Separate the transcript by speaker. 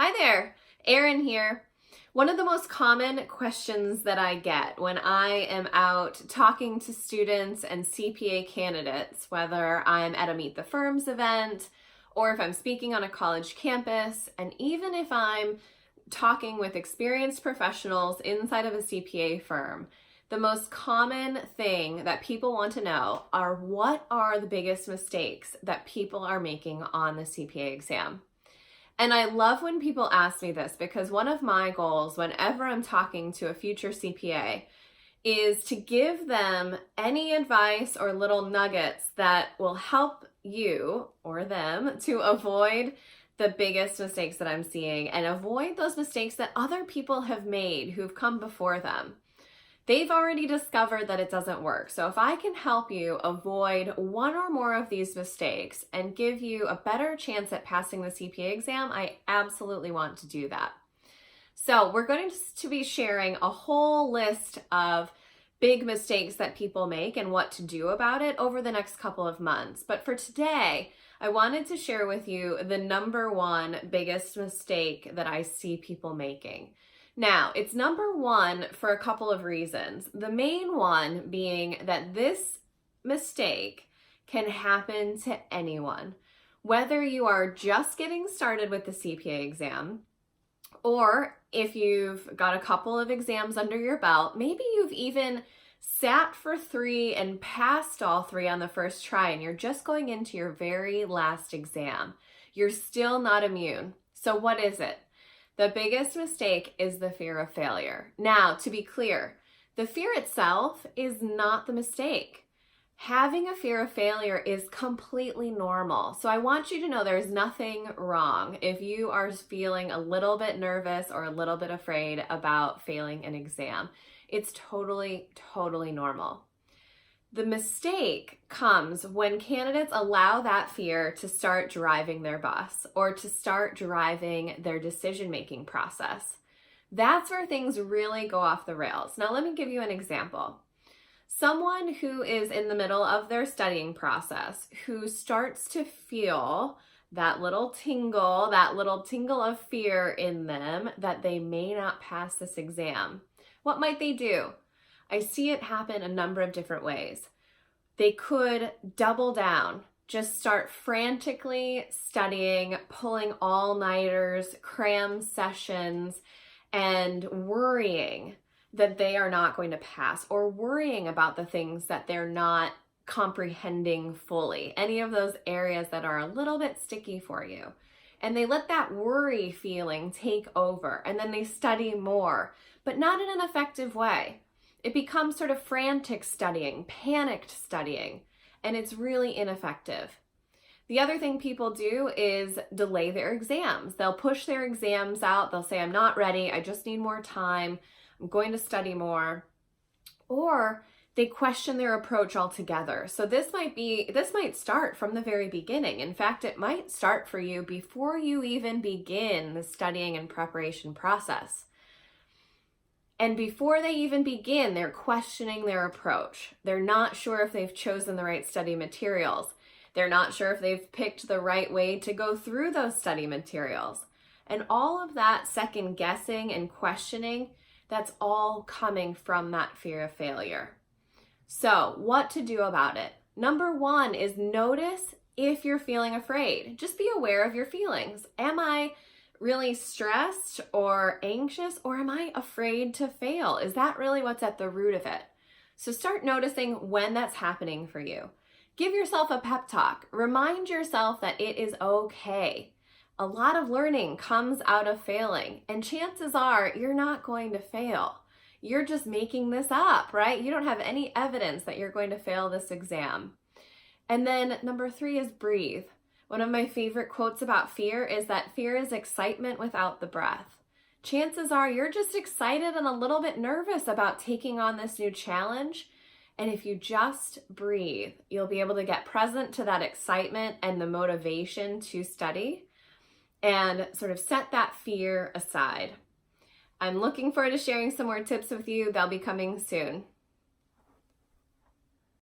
Speaker 1: Hi there, Erin here. One of the most common questions that I get when I am out talking to students and CPA candidates, whether I'm at a Meet the Firms event or if I'm speaking on a college campus, and even if I'm talking with experienced professionals inside of a CPA firm, the most common thing that people want to know are what are the biggest mistakes that people are making on the CPA exam. And I love when people ask me this because one of my goals whenever I'm talking to a future CPA is to give them any advice or little nuggets that will help you or them to avoid the biggest mistakes that I'm seeing and avoid those mistakes that other people have made who've come before them. They've already discovered that it doesn't work. So if I can help you avoid one or more of these mistakes and give you a better chance at passing the CPA exam, I absolutely want to do that. So we're going to be sharing a whole list of big mistakes that people make and what to do about it over the next couple of months. But for today, I wanted to share with you the number one biggest mistake that I see people making. Now, it's number one for a couple of reasons. The main one being that this mistake can happen to anyone, whether you are just getting started with the CPA exam, or if you've got a couple of exams under your belt, maybe you've even sat for 3 and passed all 3 on the first try, and you're just going into your very last exam. You're still not immune. So what is it? The biggest mistake is the fear of failure. Now, to be clear, the fear itself is not the mistake. Having a fear of failure is completely normal. So I want you to know there's nothing wrong if you are feeling a little bit nervous or a little bit afraid about failing an exam. It's totally normal. The mistake comes when candidates allow that fear to start driving their bus or to start driving their decision-making process. That's where things really go off the rails. Now, let me give you an example. Someone who is in the middle of their studying process, who starts to feel that little tingle of fear in them that they may not pass this exam. What might they do? I see it happen a number of different ways. They could double down, just start frantically studying, pulling all-nighters, cram sessions, and worrying that they are not going to pass, or worrying about the things that they're not comprehending fully, any of those areas that are a little bit sticky for you. And they let that worry feeling take over, and then they study more, but not in an effective way. It becomes sort of frantic studying, panicked studying, and it's really ineffective. The other thing people do is delay their exams. They'll push their exams out. They'll say, I'm not ready. I just need more time. I'm going to study more. Or they question their approach altogether. So this might start from the very beginning. In fact, it might start for you before you even begin the studying and preparation process. And before they even begin, they're questioning their approach. They're not sure if they've chosen the right study materials. They're not sure if they've picked the right way to go through those study materials. And all of that second guessing and questioning, that's all coming from that fear of failure. So what to do about it? Number one is notice if you're feeling afraid. Just be aware of your feelings. Am I really stressed or anxious, or am I afraid to fail? Is that really what's at the root of it? So start noticing when that's happening for you. Give yourself a pep talk. Remind yourself that it is okay. A lot of learning comes out of failing, and chances are you're not going to fail. You're just making this up, right? You don't have any evidence that you're going to fail this exam. And then number 3 is breathe. One of my favorite quotes about fear is that fear is excitement without the breath. Chances are you're just excited and a little bit nervous about taking on this new challenge. And if you just breathe, you'll be able to get present to that excitement and the motivation to study and sort of set that fear aside. I'm looking forward to sharing some more tips with you. They'll be coming soon.